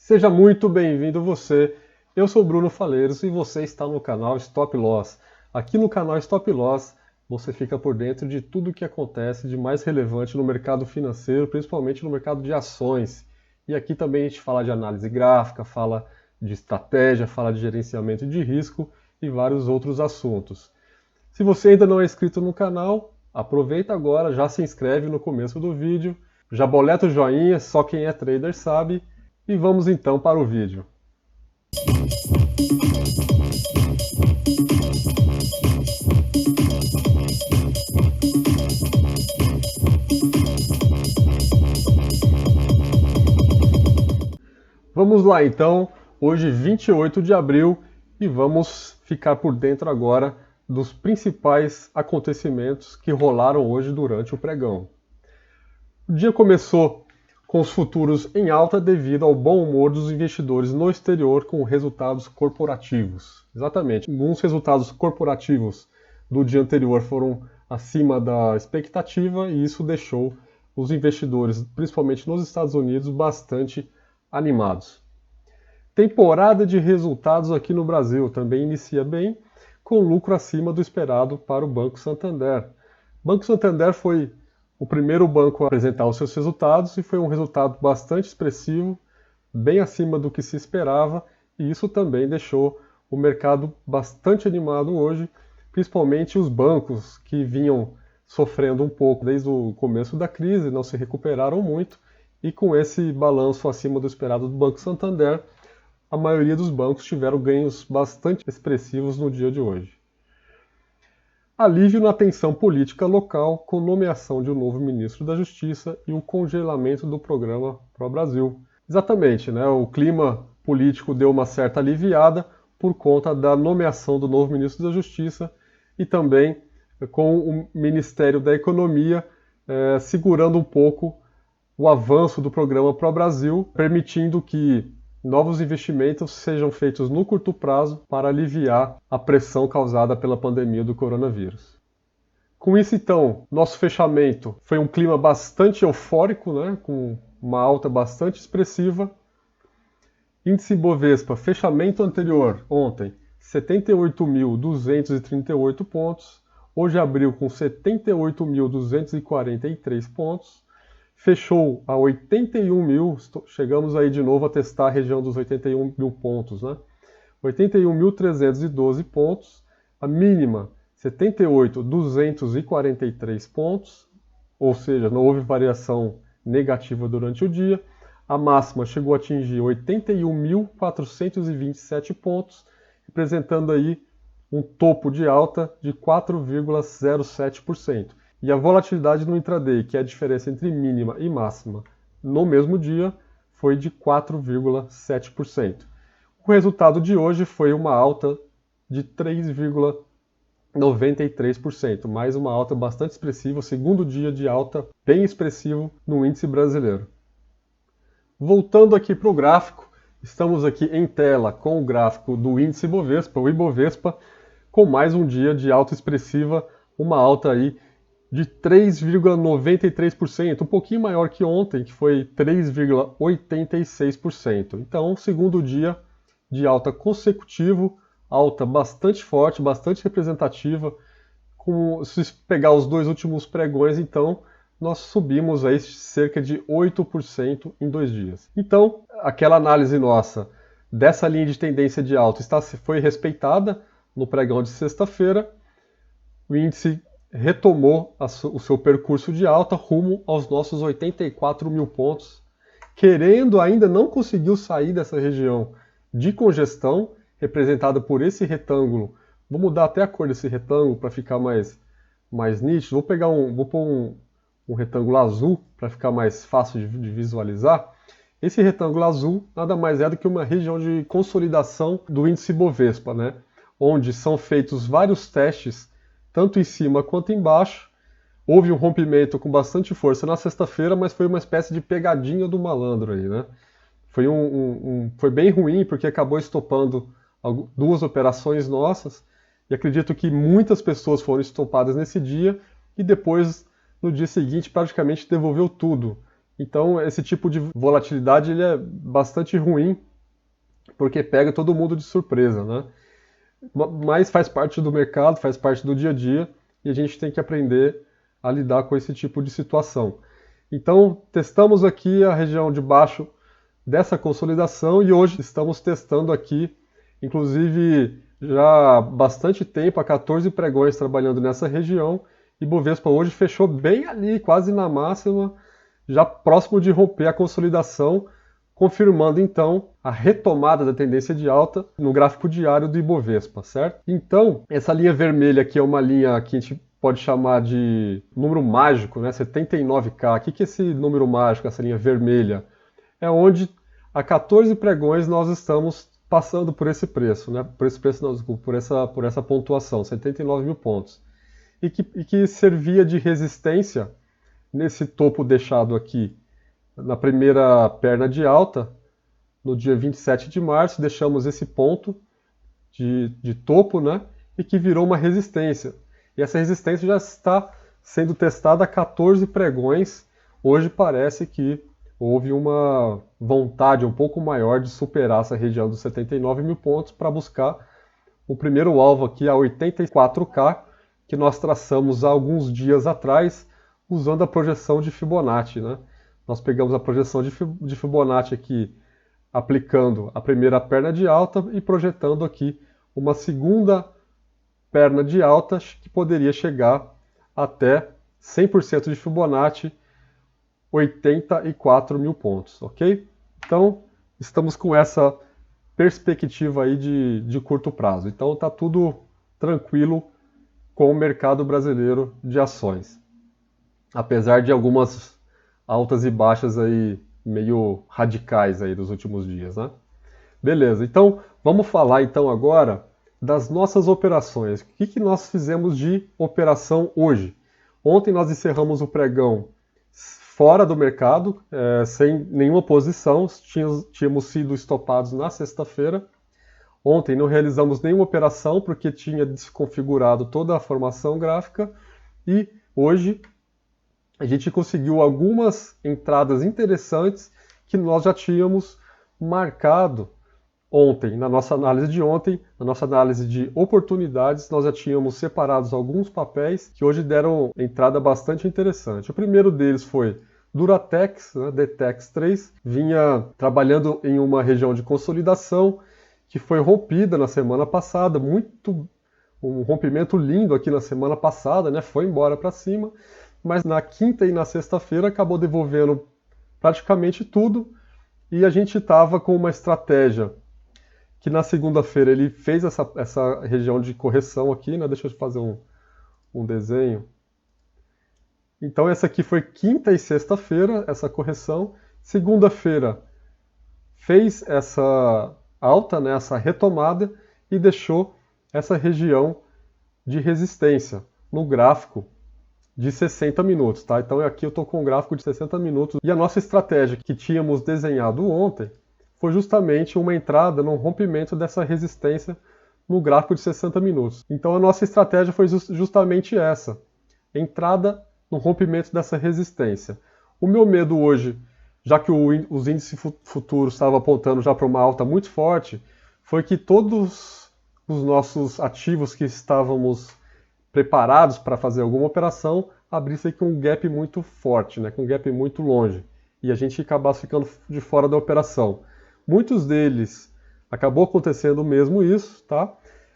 Seja muito bem-vindo você. Eu sou Bruno Faleiros e você está no canal Stop Loss. Aqui no canal Stop Loss você fica por dentro de tudo o que acontece de mais relevante no mercado financeiro, principalmente no mercado de ações. E aqui também a gente fala de análise gráfica, fala de estratégia, fala de gerenciamento de risco e vários outros assuntos. Se você ainda não é inscrito no canal, aproveita agora, já se inscreve no começo do vídeo, já boleta o joinha, só quem é trader sabe. E vamos então para o vídeo. Vamos lá então, hoje 28 de abril, e vamos ficar por dentro agora dos principais acontecimentos que rolaram hoje durante o pregão. O dia começou com os futuros em alta devido ao bom humor dos investidores no exterior com resultados corporativos. Exatamente, alguns resultados corporativos do dia anterior foram acima da expectativa e isso deixou os investidores, principalmente nos Estados Unidos, bastante animados. Temporada de resultados aqui no Brasil também inicia bem, com lucro acima do esperado para o Banco Santander. O Banco Santander foi o primeiro banco a apresentar os seus resultados e foi um resultado bastante expressivo, bem acima do que se esperava, e isso também deixou o mercado bastante animado hoje, principalmente os bancos que vinham sofrendo um pouco desde o começo da crise, não se recuperaram muito, e com esse balanço acima do esperado do Banco Santander, a maioria dos bancos tiveram ganhos bastante expressivos no dia de hoje. Alívio na tensão política local com nomeação de um novo ministro da Justiça e o congelamento do programa Pro Brasil. Exatamente, né? O clima político deu uma certa aliviada por conta da nomeação do novo ministro da Justiça e também com o Ministério da Economia segurando um pouco o avanço do programa Pro Brasil, permitindo que novos investimentos sejam feitos no curto prazo para aliviar a pressão causada pela pandemia do coronavírus. Com isso, então, nosso fechamento foi um clima bastante eufórico, né, com uma alta bastante expressiva. Índice Bovespa, fechamento anterior, ontem, 78.238 pontos. Hoje abriu com 78.243 pontos. Fechou a 81 mil, chegamos aí de novo a testar a região dos 81 mil pontos, né? 81.312 pontos, a mínima 78.243 pontos, ou seja, não houve variação negativa durante o dia. A máxima chegou a atingir 81.427 pontos, representando aí um topo de alta de 4,07%. E a volatilidade no intraday, que é a diferença entre mínima e máxima, no mesmo dia, foi de 4,7%. O resultado de hoje foi uma alta de 3,93%, mais uma alta bastante expressiva, o segundo dia de alta bem expressivo no índice brasileiro. Voltando aqui para o gráfico, estamos aqui em tela com o gráfico do índice Bovespa, o Ibovespa, com mais um dia de alta expressiva, uma alta aí de 3,93%, um pouquinho maior que ontem, que foi 3,86%. Então, segundo dia de alta consecutivo, alta bastante forte, bastante representativa. Se pegar os dois últimos pregões, então, nós subimos aí cerca de 8% em 2 dias. Então, aquela análise nossa dessa linha de tendência de alta foi respeitada no pregão de sexta-feira. O índice retomou o seu percurso de alta rumo aos nossos 84 mil pontos, querendo ainda não conseguiu sair dessa região de congestão, representada por esse retângulo. Vou mudar até a cor desse retângulo para ficar mais nítido. Vou pôr um retângulo azul para ficar mais fácil de visualizar. Esse retângulo azul nada mais é do que uma região de consolidação do índice Bovespa, né? Onde são feitos vários testes tanto em cima quanto embaixo. Houve um rompimento com bastante força na sexta-feira, mas foi uma espécie de pegadinha do malandro aí, né? Foi bem ruim, porque acabou estopando 2 operações nossas, e acredito que muitas pessoas foram estopadas nesse dia, e depois, no dia seguinte, praticamente devolveu tudo. Então, esse tipo de volatilidade ele é bastante ruim, porque pega todo mundo de surpresa, né? Mas faz parte do mercado, faz parte do dia a dia, e a gente tem que aprender a lidar com esse tipo de situação. Então, testamos aqui a região de baixo dessa consolidação e hoje estamos testando aqui, inclusive já há bastante tempo, há 14 pregões trabalhando nessa região, e Bovespa hoje fechou bem ali, quase na máxima, já próximo de romper a consolidação, confirmando então a retomada da tendência de alta no gráfico diário do Ibovespa, certo? Então, essa linha vermelha aqui é uma linha que a gente pode chamar de número mágico, né? 79K. O que é esse número mágico, essa linha vermelha? É onde há 14 pregões nós estamos passando por esse preço, né? Por esse preço, não, desculpa, por essa pontuação, 79 mil pontos. E que servia de resistência nesse topo deixado aqui na primeira perna de alta, no dia 27 de março, deixamos esse ponto de topo, né? E que virou uma resistência. E essa resistência já está sendo testada a 14 pregões. Hoje parece que houve uma vontade um pouco maior de superar essa região dos 79 mil pontos para buscar o primeiro alvo aqui, a 84K, que nós traçamos há alguns dias atrás, usando a projeção de Fibonacci, né? Nós pegamos a projeção de Fibonacci aqui, aplicando a primeira perna de alta e projetando aqui uma segunda perna de alta que poderia chegar até 100% de Fibonacci, 84 mil pontos, ok? Então, estamos com essa perspectiva aí de curto prazo. Então, está tudo tranquilo com o mercado brasileiro de ações. Apesar de algumas altas e baixas aí meio radicais aí dos últimos dias, né? Beleza, então vamos falar então agora das nossas operações. O que nós fizemos de operação hoje? Ontem nós encerramos o pregão fora do mercado, sem nenhuma posição, tínhamos sido estopados na sexta-feira. Ontem não realizamos nenhuma operação porque tinha desconfigurado toda a formação gráfica e hoje a gente conseguiu algumas entradas interessantes que nós já tínhamos marcado ontem. Na nossa análise de ontem, na nossa análise de oportunidades, nós já tínhamos separado alguns papéis que hoje deram entrada bastante interessante. O primeiro deles foi Duratex, né, DTEX 3, vinha trabalhando em uma região de consolidação que foi rompida na semana passada, um rompimento lindo aqui na semana passada, né, foi embora para cima, mas na quinta e na sexta-feira acabou devolvendo praticamente tudo e a gente estava com uma estratégia que na segunda-feira ele fez essa região de correção aqui, né? Deixa eu fazer um desenho. Então essa aqui foi quinta e sexta-feira, essa correção. Segunda-feira fez essa alta, né? Essa retomada e deixou essa região de resistência no gráfico de 60 minutos, tá? Então aqui eu estou com um gráfico de 60 minutos e a nossa estratégia que tínhamos desenhado ontem foi justamente uma entrada no rompimento dessa resistência no gráfico de 60 minutos. Então a nossa estratégia foi justamente essa, entrada no rompimento dessa resistência. O meu medo hoje, já que os índices futuros estavam apontando já para uma alta muito forte, foi que todos os nossos ativos que estávamos preparados para fazer alguma operação abrissem com um gap muito forte, né, com um gap muito longe, e a gente acabasse ficando de fora da operação. Muitos deles acabou acontecendo mesmo isso, tá?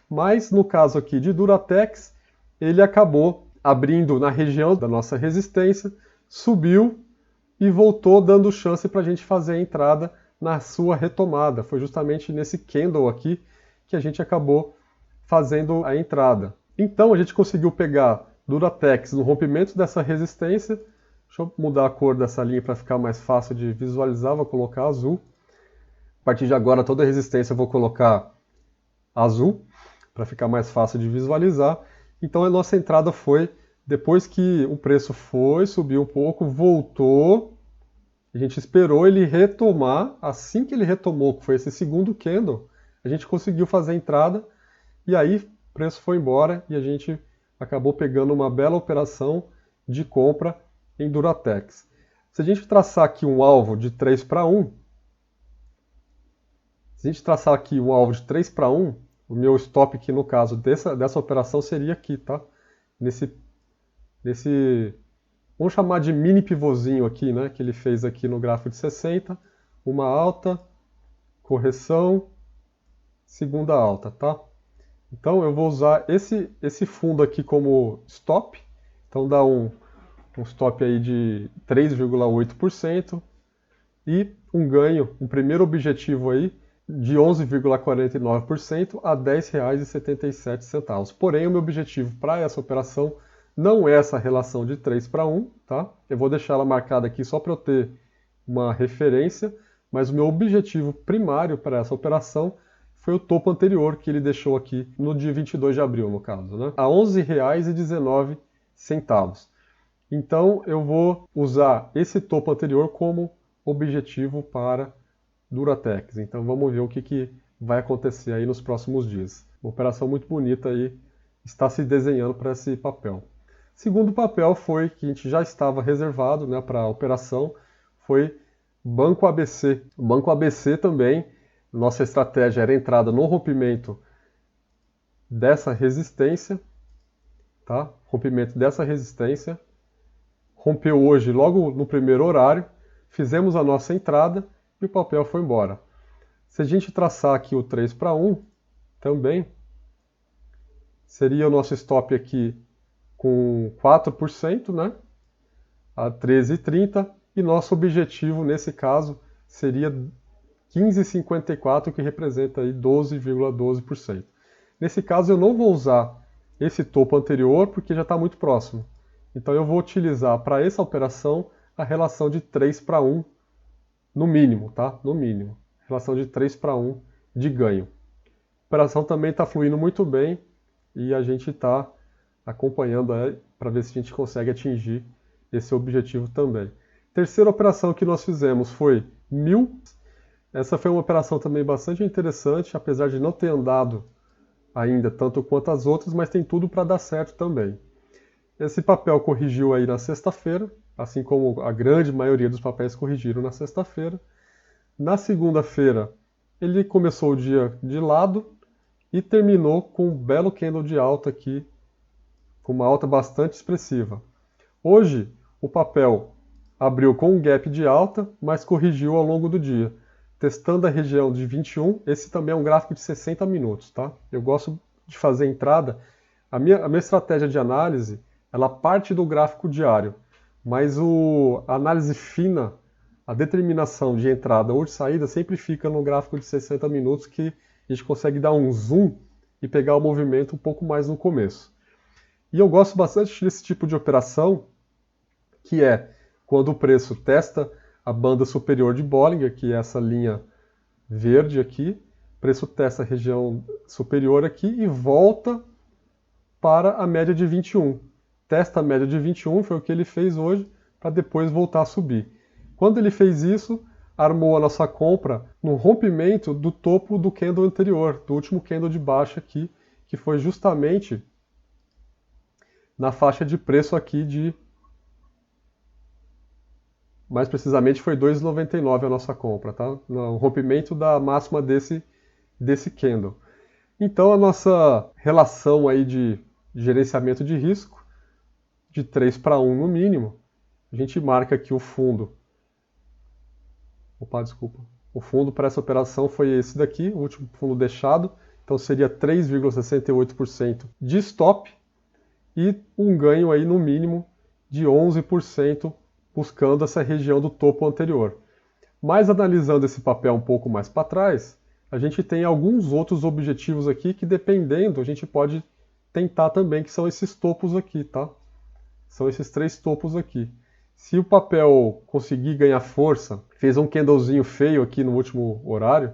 Mas no caso aqui de Duratex, ele acabou abrindo na região da nossa resistência, subiu e voltou dando chance para a gente fazer a entrada na sua retomada. Foi justamente nesse candle aqui que a gente acabou fazendo a entrada. Então a gente conseguiu pegar Duratex no rompimento dessa resistência. Deixa eu mudar a cor dessa linha para ficar mais fácil de visualizar, vou colocar azul. A partir de agora toda a resistência eu vou colocar azul, para ficar mais fácil de visualizar. Então a nossa entrada foi, depois que o preço subiu um pouco, voltou, a gente esperou ele retomar, assim que ele retomou, que foi esse segundo candle, a gente conseguiu fazer a entrada, e aí o preço foi embora e a gente acabou pegando uma bela operação de compra em Duratex. Se a gente traçar aqui um alvo de 3 para 1, se a gente traçar aqui um alvo de 3 para 1, o meu stop aqui no caso dessa operação seria aqui, tá? Nesse, vamos chamar de mini pivôzinho aqui, né? Que ele fez aqui no gráfico de 60, uma alta, correção, segunda alta, tá? Então eu vou usar esse fundo aqui como stop, então dá um stop aí de 3,8% e um ganho, um primeiro objetivo aí de 11,49% a R$ 10,77. Porém, o meu objetivo para essa operação não é essa relação de 3 para 1, tá? Eu vou deixar ela marcada aqui só para eu ter uma referência, mas o meu objetivo primário para essa operação foi o topo anterior que ele deixou aqui no dia 22 de abril, no caso, né? A R$ 11,19. Então eu vou usar esse topo anterior como objetivo para Duratex. Então vamos ver o que vai acontecer aí nos próximos dias. Uma operação muito bonita aí está se desenhando para esse papel. Segundo papel foi que a gente já estava reservado, né, para a operação, foi Banco ABC. O Banco ABC também, nossa estratégia era entrada no rompimento dessa resistência, tá? Rompimento dessa resistência. Rompeu hoje logo no primeiro horário, fizemos a nossa entrada e o papel foi embora. Se a gente traçar aqui o 3 para 1, também seria o nosso stop aqui com 4%, né? A 13,30, e nosso objetivo nesse caso seria 15,54, que representa aí 12,12%. Nesse caso eu não vou usar esse topo anterior porque já está muito próximo. Então eu vou utilizar para essa operação a relação de 3 para 1 no mínimo, tá? No mínimo. Relação de 3 para 1 de ganho. A operação também está fluindo muito bem e a gente está acompanhando para ver se a gente consegue atingir esse objetivo também. Terceira operação que nós fizemos foi 1000. Essa foi uma operação também bastante interessante, apesar de não ter andado ainda tanto quanto as outras, mas tem tudo para dar certo também. Esse papel corrigiu aí na sexta-feira, assim como a grande maioria dos papéis corrigiram na sexta-feira. Na segunda-feira, ele começou o dia de lado e terminou com um belo candle de alta aqui, com uma alta bastante expressiva. Hoje, o papel abriu com um gap de alta, mas corrigiu ao longo do dia, testando a região de 21. Esse também é um gráfico de 60 minutos, tá? Eu gosto de fazer entrada. A minha estratégia de análise, ela parte do gráfico diário, mas a análise fina, a determinação de entrada ou de saída sempre fica no gráfico de 60 minutos, que a gente consegue dar um zoom e pegar o movimento um pouco mais no começo. E eu gosto bastante desse tipo de operação, que é quando o preço testa a banda superior de Bollinger, que é essa linha verde aqui, o preço testa a região superior aqui e volta para a média de 21. Testa a média de 21, foi o que ele fez hoje, para depois voltar a subir. Quando ele fez isso, armou a nossa compra no rompimento do topo do candle anterior, do último candle de baixa aqui, que foi justamente na faixa de preço aqui de... Mais precisamente foi 2,99 a nossa compra, tá? No rompimento da máxima desse candle. Então a nossa relação aí de gerenciamento de risco, de 3 para 1 no mínimo, a gente marca aqui o fundo. Opa, desculpa. O fundo para essa operação foi esse daqui, o último fundo deixado. Então seria 3,68% de stop e um ganho aí no mínimo de 11%, buscando essa região do topo anterior. Mas analisando esse papel um pouco mais para trás, a gente tem alguns outros objetivos aqui que, dependendo, a gente pode tentar também, que são esses topos aqui, tá? São esses 3 topos aqui. Se o papel conseguir ganhar força, fez um candlezinho feio aqui no último horário,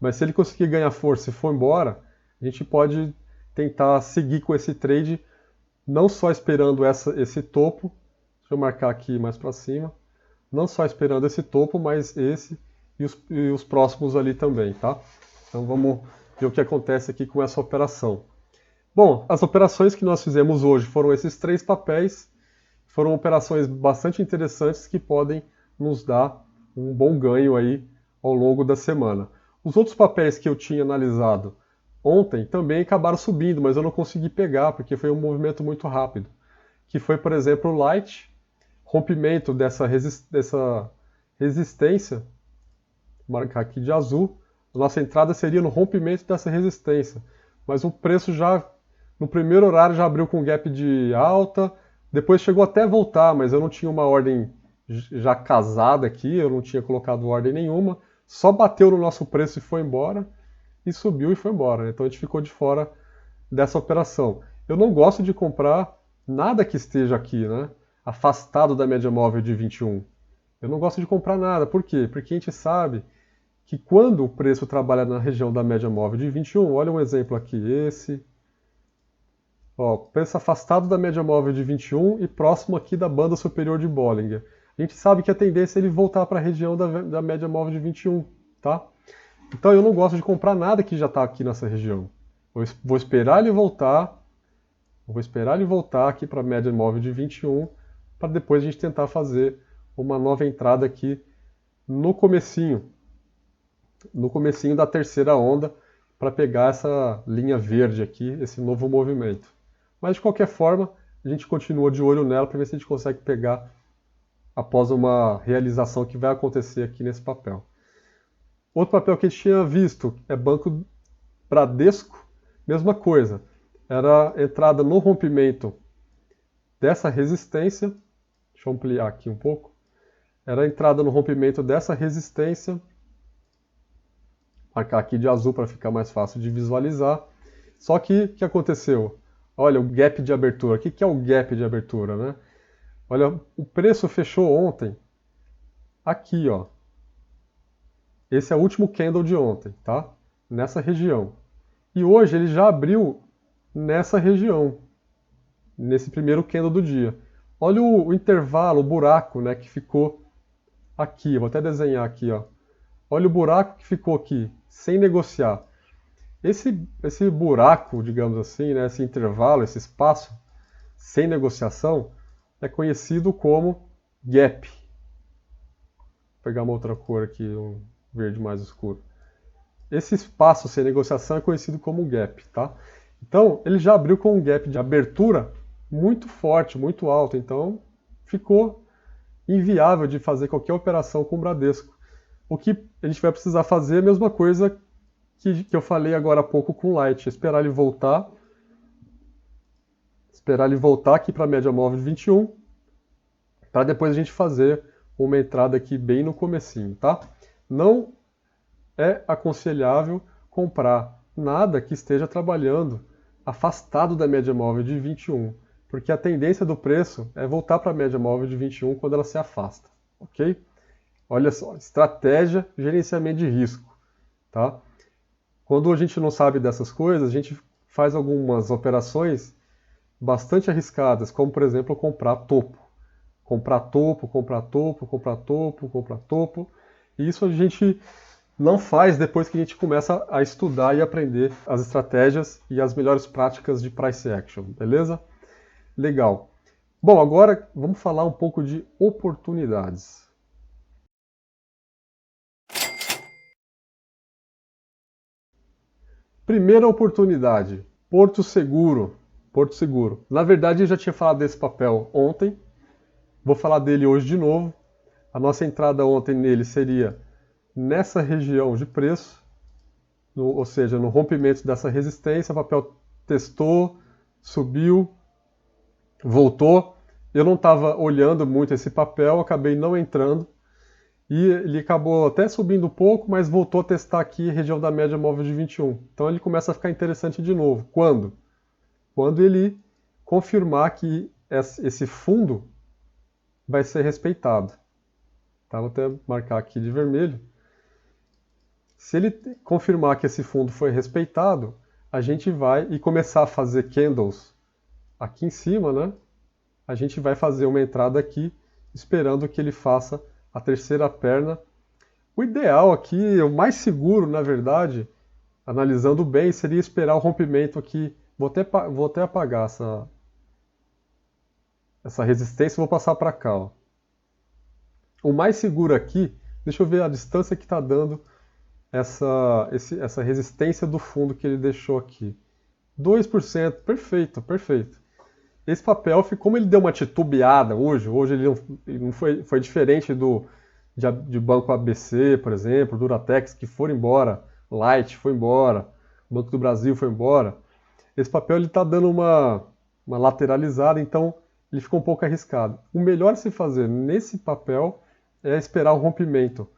mas se ele conseguir ganhar força e for embora, a gente pode tentar seguir com esse trade, não só esperando esse topo, deixa eu marcar aqui mais para cima, não só esperando esse topo, mas esse e os próximos ali também, tá? Então vamos ver o que acontece aqui com essa operação. Bom, as operações que nós fizemos hoje foram esses 3 papéis. foram operações bastante interessantes que podem nos dar um bom ganho aí ao longo da semana. Os outros papéis que eu tinha analisado ontem também acabaram subindo, mas eu não consegui pegar porque foi um movimento muito rápido. Que foi, por exemplo, o Light, rompimento dessa resistência, vou marcar aqui de azul. A nossa entrada seria no rompimento dessa resistência, mas o preço já no primeiro horário já abriu com gap de alta, depois chegou até a voltar, mas eu não tinha uma ordem já casada aqui, eu não tinha colocado ordem nenhuma, só bateu no nosso preço e foi embora, e subiu e foi embora. Então a gente ficou de fora dessa operação. Eu não gosto de comprar nada que esteja aqui, né? Afastado da média móvel de 21. Eu não gosto de comprar nada. Por quê? Porque a gente sabe que quando o preço trabalha na região da média móvel de 21, olha um exemplo aqui, esse. Ó, preço afastado da média móvel de 21 e próximo aqui da banda superior de Bollinger. A gente sabe que a tendência é ele voltar para a região da média móvel de 21, tá? Então eu não gosto de comprar nada que já está aqui nessa região. Vou esperar ele voltar. Vou esperar ele voltar aqui para a média móvel de 21 para depois a gente tentar fazer uma nova entrada aqui no comecinho da terceira onda para pegar essa linha verde aqui, esse novo movimento. Mas de qualquer forma, a gente continua de olho nela para ver se a gente consegue pegar após uma realização que vai acontecer aqui nesse papel. Outro papel que a gente tinha visto é Banco Bradesco, mesma coisa. Era entrada no rompimento dessa resistência. Deixa eu ampliar aqui um pouco. Era a entrada no rompimento dessa resistência. Marcar aqui de azul para ficar mais fácil de visualizar. Só que o que aconteceu? Olha o gap de abertura. O que é o gap de abertura, né? Olha, o preço fechou ontem aqui, ó. Esse é o último candle de ontem, tá? Nessa região. E hoje ele já abriu nessa região, nesse primeiro candle do dia. Olha o intervalo, o buraco, né, que ficou aqui. Vou até desenhar aqui, ó. Olha o buraco que ficou aqui, sem negociar. Esse buraco, digamos assim, né, esse intervalo, esse espaço sem negociação, é conhecido como gap. Vou pegar uma outra cor aqui, um verde mais escuro. Esse espaço sem negociação é conhecido como gap, tá? Então, ele já abriu com um gap de abertura muito forte, muito alto. Então, ficou inviável de fazer qualquer operação com o Bradesco. O que a gente vai precisar fazer é a mesma coisa que eu falei agora há pouco com o Light. Esperar ele voltar aqui para a média móvel de 21, para depois a gente fazer uma entrada aqui bem no comecinho, tá? Não é aconselhável comprar nada que esteja trabalhando afastado da média móvel de 21, porque a tendência do preço é voltar para a média móvel de 21 quando ela se afasta, ok? Olha só, estratégia, gerenciamento de risco, tá? Quando a gente não sabe dessas coisas, a gente faz algumas operações bastante arriscadas, como por exemplo comprar topo. Comprar topo, comprar topo, comprar topo, comprar topo. E isso a gente não faz depois que a gente começa a estudar e aprender as estratégias e as melhores práticas de price action, beleza? Legal. Bom, agora vamos falar um pouco de oportunidades. Primeira oportunidade, Porto Seguro. Porto Seguro. Na verdade, eu já tinha falado desse papel ontem. Vou falar dele hoje de novo. A nossa entrada ontem nele seria nessa região de preço, ou seja, no rompimento dessa resistência. O papel testou, subiu, voltou. Eu não estava olhando muito esse papel, acabei não entrando. E ele acabou até subindo um pouco, mas voltou a testar aqui a região da média móvel de 21. Então ele começa a ficar interessante de novo. Quando? Quando ele confirmar que esse fundo vai ser respeitado. Tá? Vou até marcar aqui de vermelho. Se ele confirmar que esse fundo foi respeitado, a gente vai e começar a fazer candles aqui em cima, né? A gente vai fazer uma entrada aqui, esperando que ele faça a terceira perna. O ideal aqui, o mais seguro, na verdade, analisando bem, seria esperar o rompimento aqui. Vou até apagar essa resistência e vou passar para cá. Ó. O mais seguro aqui, deixa eu ver a distância que está dando essa resistência do fundo que ele deixou aqui. 2%, perfeito, perfeito. Esse papel, como ele deu uma titubeada hoje ele não foi diferente de Banco ABC, por exemplo, Duratex, que foram embora, Light foi embora, Banco do Brasil foi embora. Esse papel está dando uma lateralizada, então ele ficou um pouco arriscado. O melhor a se fazer nesse papel é esperar o rompimento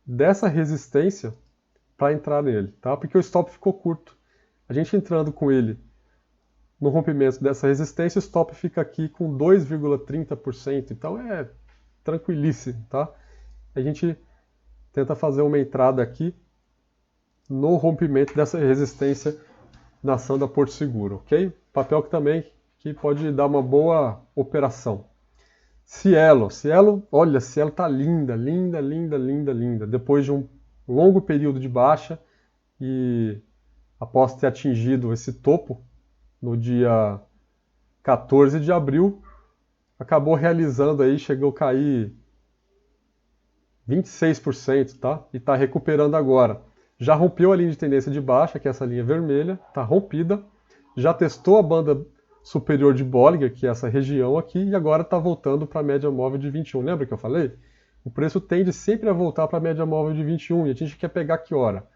dessa resistência para entrar nele, tá? Porque o stop ficou curto. A gente entrando com ele no rompimento dessa resistência, o stop fica aqui com 2,30%, então é tranquilíssimo, tá? A gente tenta fazer uma entrada aqui no rompimento dessa resistência na ação da Porto Seguro, ok? Papel que pode dar uma boa operação. Cielo, olha, Cielo tá linda, linda, linda, linda, linda. Depois de um longo período de baixa e após ter atingido esse topo no dia 14 de abril, acabou realizando aí, chegou a cair 26%, tá? E está recuperando agora. Já rompeu a linha de tendência de baixa, que é essa linha vermelha, está rompida. Já testou a banda superior de Bollinger, que é essa região aqui, e agora está voltando para a média móvel de 21. Lembra que eu falei? O preço tende sempre a voltar para a média móvel de 21, e a gente quer pegar que hora?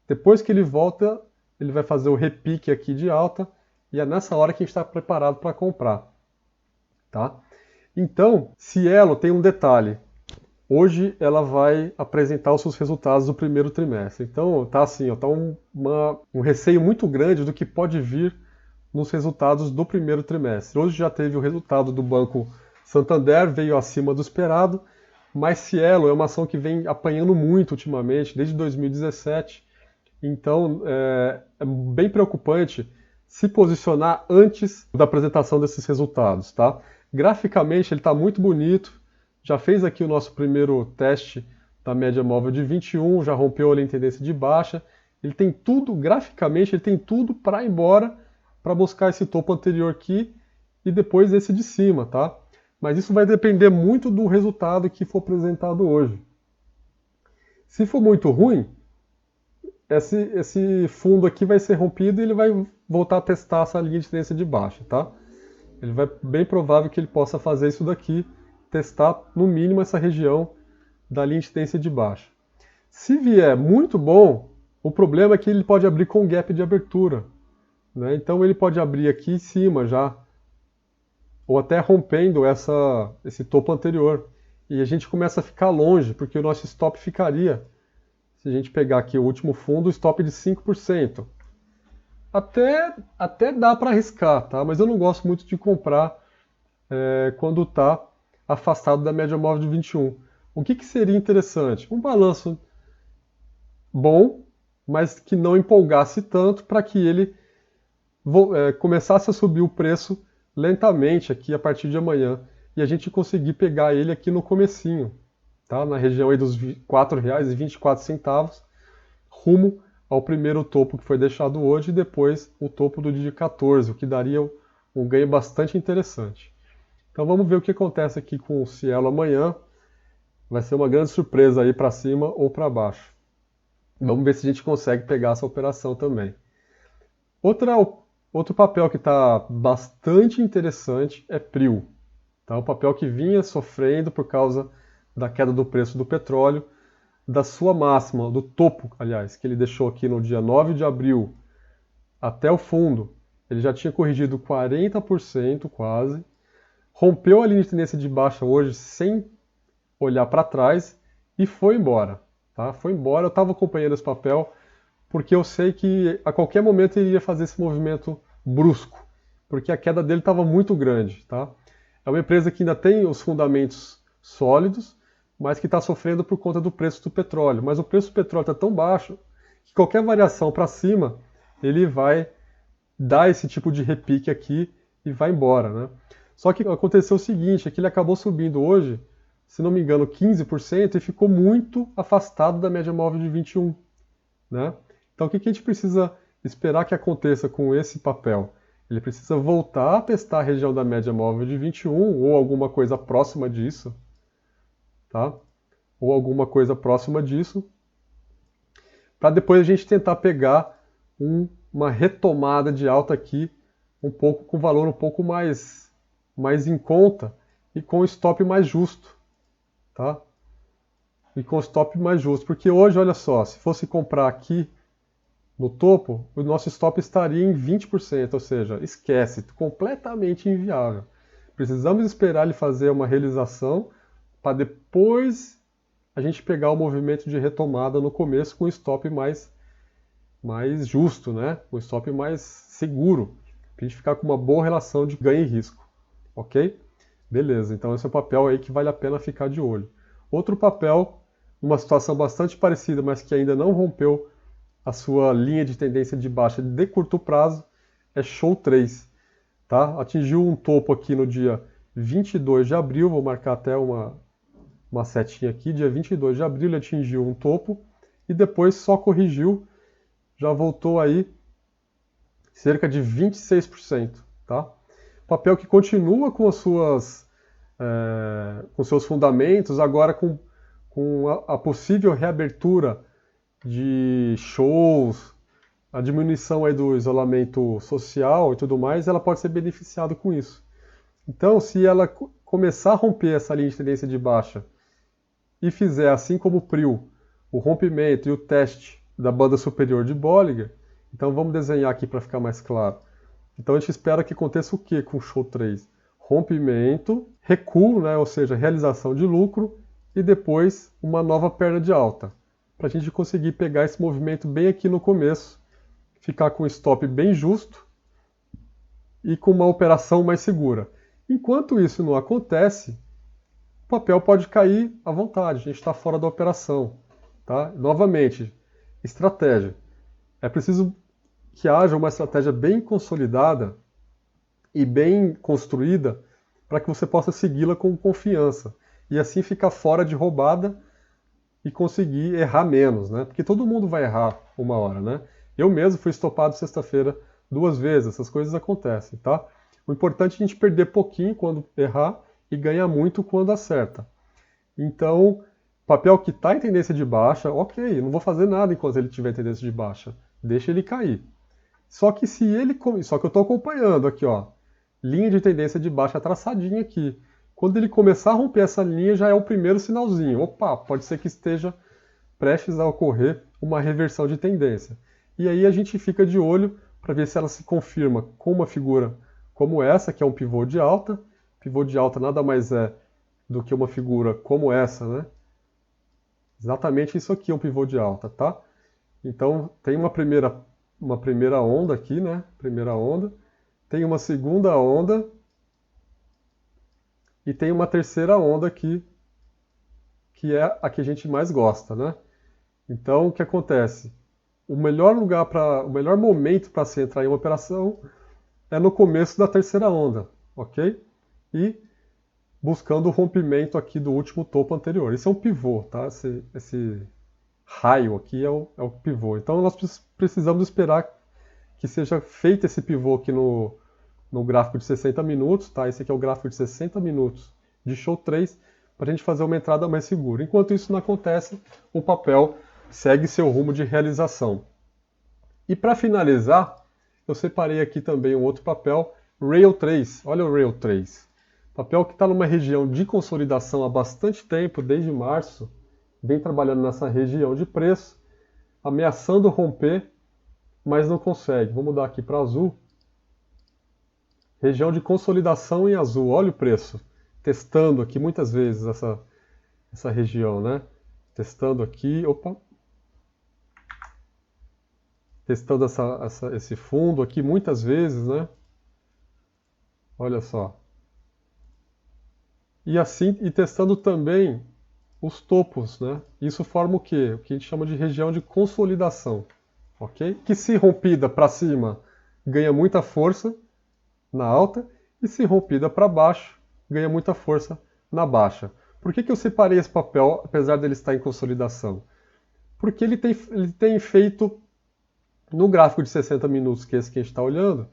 Depois que ele volta, ele vai fazer o repique aqui de alta, e é nessa hora que a gente está preparado para comprar. Tá? Então, Cielo tem um detalhe. Hoje ela vai apresentar os seus resultados do primeiro trimestre. Então tá assim, ó, tá um receio muito grande do que pode vir nos resultados do primeiro trimestre. Hoje já teve o resultado do Banco Santander, veio acima do esperado, mas Cielo é uma ação que vem apanhando muito ultimamente, desde 2017. Então é bem preocupante se posicionar antes da apresentação desses resultados, tá? Graficamente ele está muito bonito. Já fez aqui o nosso primeiro teste da média móvel de 21, já rompeu ali em tendência de baixa. Ele tem tudo, graficamente, ele tem tudo para ir embora, para buscar esse topo anterior aqui e depois esse de cima, tá? Mas isso vai depender muito do resultado que for apresentado hoje. Se for muito ruim, esse fundo aqui vai ser rompido e ele vai voltar a testar essa linha de tendência de baixa, tá? Ele vai bem provável que ele possa fazer isso daqui, testar no mínimo essa região da linha de tendência de baixa. Se vier muito bom, o problema é que ele pode abrir com gap de abertura, né? Então ele pode abrir aqui em cima já, ou até rompendo esse topo anterior. E a gente começa a ficar longe, porque o nosso stop ficaria, se a gente pegar aqui o último fundo, o stop de 5%. Até dá para arriscar, tá? Mas eu não gosto muito de comprar quando está afastado da média móvel de 21. O que seria interessante? Um balanço bom, mas que não empolgasse tanto para que ele começasse a subir o preço lentamente aqui a partir de amanhã e a gente conseguir pegar ele aqui no comecinho, tá? Na região aí dos R$ 4,24, rumo ao primeiro topo que foi deixado hoje e depois o topo do dia 14, o que daria um ganho bastante interessante. Então vamos ver o que acontece aqui com o Cielo amanhã. Vai ser uma grande surpresa aí para cima ou para baixo. Vamos ver se a gente consegue pegar essa operação também. Outro papel que está bastante interessante é Prio. Tá? Um papel que vinha sofrendo por causa da queda do preço do petróleo, da sua máxima, do topo, aliás, que ele deixou aqui no dia 9 de abril até o fundo. Ele já tinha corrigido 40% quase. Rompeu a linha de tendência de baixa hoje sem olhar para trás e foi embora. Tá? Foi embora, eu estava acompanhando esse papel porque eu sei que a qualquer momento ele iria fazer esse movimento brusco, porque a queda dele estava muito grande. Tá? É uma empresa que ainda tem os fundamentos sólidos, mas que está sofrendo por conta do preço do petróleo. Mas o preço do petróleo está tão baixo que qualquer variação para cima ele vai dar esse tipo de repique aqui e vai embora. Né? Só que aconteceu o seguinte, é que ele acabou subindo hoje, se não me engano, 15% e ficou muito afastado da média móvel de 21. Né? Então o que a gente precisa esperar que aconteça com esse papel? Ele precisa voltar a testar a região da média móvel de 21 ou alguma coisa próxima disso, tá? Ou alguma coisa próxima disso, para depois a gente tentar pegar uma retomada de alta aqui, um pouco com valor um pouco mais em conta e com stop mais justo, tá? E com stop mais justo, porque hoje, olha só, se fosse comprar aqui no topo, o nosso stop estaria em 20%, ou seja, esquece, completamente inviável. Precisamos esperar ele fazer uma realização para depois a gente pegar o movimento de retomada no começo com o stop mais justo, né? Um stop mais seguro, para a gente ficar com uma boa relação de ganho e risco, ok? Beleza, então esse é o papel aí que vale a pena ficar de olho. Outro papel, numa situação bastante parecida, mas que ainda não rompeu a sua linha de tendência de baixa de curto prazo, é Show 3. Tá? Atingiu um topo aqui no dia 22 de abril, vou marcar até uma setinha aqui, dia 22 de abril ele atingiu um topo e depois só corrigiu, já voltou aí cerca de 26%. Tá? Papel que continua com com seus fundamentos, agora com a possível reabertura de shows, a diminuição aí do isolamento social e tudo mais, ela pode ser beneficiada com isso. Então, se ela começar a romper essa linha de tendência de baixa e fizer, assim como o PRIO, o rompimento e o teste da banda superior de Bollinger, então vamos desenhar aqui para ficar mais claro. Então a gente espera que aconteça o que com o Show 3? Rompimento, recuo, né, ou seja, realização de lucro, e depois uma nova perna de alta, para a gente conseguir pegar esse movimento bem aqui no começo, ficar com um stop bem justo e com uma operação mais segura. Enquanto isso não acontece, o papel pode cair à vontade, a gente está fora da operação. Tá? Novamente, estratégia. É preciso que haja uma estratégia bem consolidada e bem construída para que você possa segui-la com confiança e assim ficar fora de roubada e conseguir errar menos, né? Porque todo mundo vai errar uma hora, né? Eu mesmo fui estopado sexta-feira 2 vezes, essas coisas acontecem, tá? O importante é a gente perder pouquinho quando errar e ganhar muito quando acerta. Então, papel que está em tendência de baixa, ok, não vou fazer nada enquanto ele estiver em tendência de baixa, deixa ele cair. Só que só que eu estou acompanhando aqui, ó, linha de tendência de baixa traçadinha aqui. Quando ele começar a romper essa linha, já é o primeiro sinalzinho. Opa, pode ser que esteja prestes a ocorrer uma reversão de tendência. E aí a gente fica de olho para ver se ela se confirma com uma figura como essa, que é um pivô de alta. Pivô de alta nada mais é do que uma figura como essa, né? Exatamente isso aqui é um pivô de alta, tá? Então tem uma primeira onda aqui, né? Primeira onda. Tem uma segunda onda. E tem uma terceira onda aqui, que é a que a gente mais gosta, né? Então, o que acontece? O melhor momento para se entrar em uma operação é no começo da terceira onda, ok? E buscando o rompimento aqui do último topo anterior. Isso é um pivô, tá? Esse raio aqui é o pivô. Então, nós precisamos esperar que seja feito esse pivô aqui no gráfico de 60 minutos, tá? Esse aqui é o gráfico de 60 minutos de Show 3, para a gente fazer uma entrada mais segura. Enquanto isso não acontece, o papel segue seu rumo de realização. E para finalizar, eu separei aqui também um outro papel, Rail 3. Olha o Rail 3. Papel que está numa região de consolidação há bastante tempo, desde março, vem trabalhando nessa região de preço, ameaçando romper, mas não consegue. Vou mudar aqui para azul. Região de consolidação em azul, olha o preço. Testando aqui muitas vezes essa região, né? Testando aqui, opa. Testando esse fundo aqui muitas vezes, né? Olha só. E assim, e testando também os topos, né? Isso forma o quê? O que a gente chama de região de consolidação, ok? Que se rompida para cima ganha muita força na alta e se rompida para baixo ganha muita força na baixa. Por que eu separei esse papel, apesar dele estar em consolidação? Porque ele tem feito, no gráfico de 60 minutos, que é esse que a gente está olhando,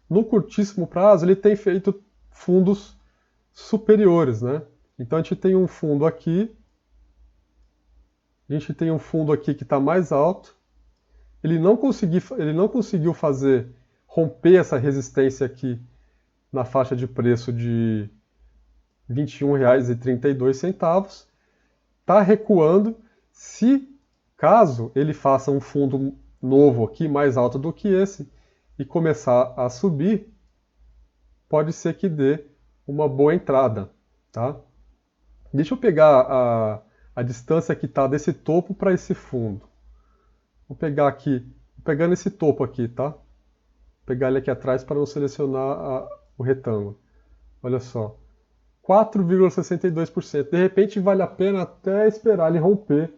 no curtíssimo prazo ele tem feito fundos superiores, né? Então a gente tem um fundo aqui, que está mais alto, ele não conseguiu romper essa resistência aqui na faixa de preço de R$ 21,32, está recuando. Se caso ele faça um fundo novo aqui mais alto do que esse e começar a subir, pode ser que dê uma boa entrada, tá? Deixa eu pegar a distância que está desse topo para esse fundo. Vou pegar aqui, pegando esse topo aqui, tá? Vou pegar ele aqui atrás para não selecionar o retângulo. Olha só, 4,62%. De repente vale a pena até esperar ele romper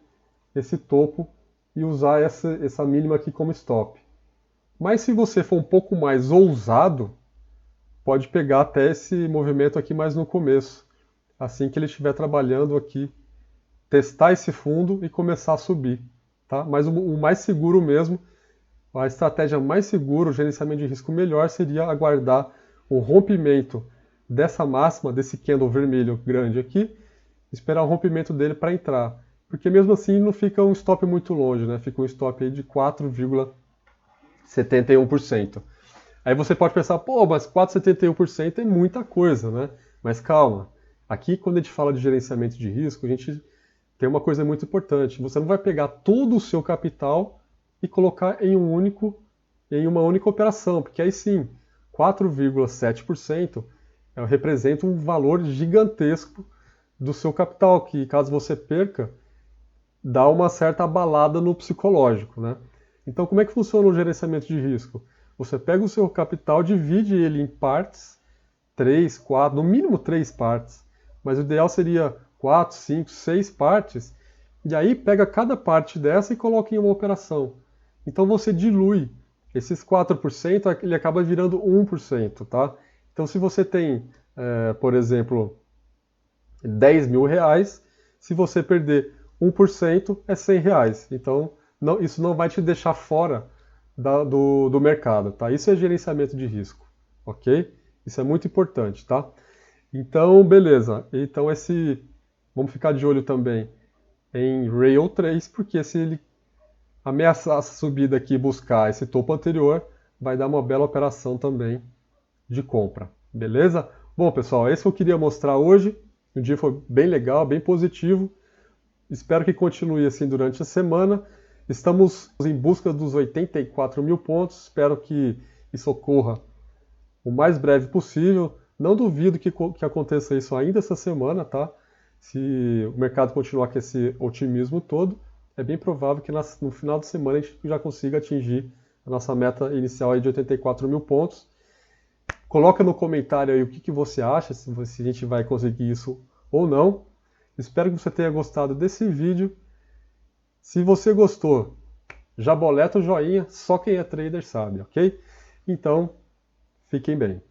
esse topo e usar essa mínima aqui como stop. Mas se você for um pouco mais ousado, pode pegar até esse movimento aqui mais no começo, assim que ele estiver trabalhando aqui, testar esse fundo e começar a subir, tá? Mas o mais seguro mesmo, a estratégia mais segura, o gerenciamento de risco melhor seria aguardar o rompimento dessa máxima, desse candle vermelho grande aqui, esperar o rompimento dele para entrar. Porque mesmo assim não fica um stop muito longe, né? Fica um stop aí de 4,71%. Aí você pode pensar, pô, mas 4,71% é muita coisa, né? Mas calma, aqui quando a gente fala de gerenciamento de risco, a gente tem uma coisa muito importante. Você não vai pegar todo o seu capital e colocar em uma única operação, porque aí sim, 4,7% representa um valor gigantesco do seu capital, que caso você perca, dá uma certa abalada no psicológico, né? Então como é que funciona o gerenciamento de risco? Você pega o seu capital, divide ele em partes, 3, 4, no mínimo 3 partes, mas o ideal seria 4, 5, 6 partes, e aí pega cada parte dessa e coloca em uma operação. Então você dilui esses 4%, ele acaba virando 1%, tá? Então se você tem, por exemplo, R$ 10.000, se você perder 1% é R$ 100. Então isso não vai te deixar fora do mercado, tá? Isso é gerenciamento de risco, ok? Isso é muito importante, tá? Então, beleza. Então vamos ficar de olho também em Rail 3, porque se ele ameaçar essa subida aqui e buscar esse topo anterior, vai dar uma bela operação também de compra, beleza? Bom, pessoal, esse que eu queria mostrar hoje. O dia foi bem legal, bem positivo. Espero que continue assim durante a semana. Estamos em busca dos 84 mil pontos. Espero que isso ocorra o mais breve possível. Não duvido que aconteça isso ainda essa semana, tá? Se o mercado continuar com esse otimismo todo, é bem provável que no final de semana a gente já consiga atingir a nossa meta inicial aí de 84 mil pontos. Coloca no comentário aí o que você acha, se a gente vai conseguir isso ou não. Espero que você tenha gostado desse vídeo. Se você gostou, já boleta o joinha, só quem é trader sabe, ok? Então, fiquem bem.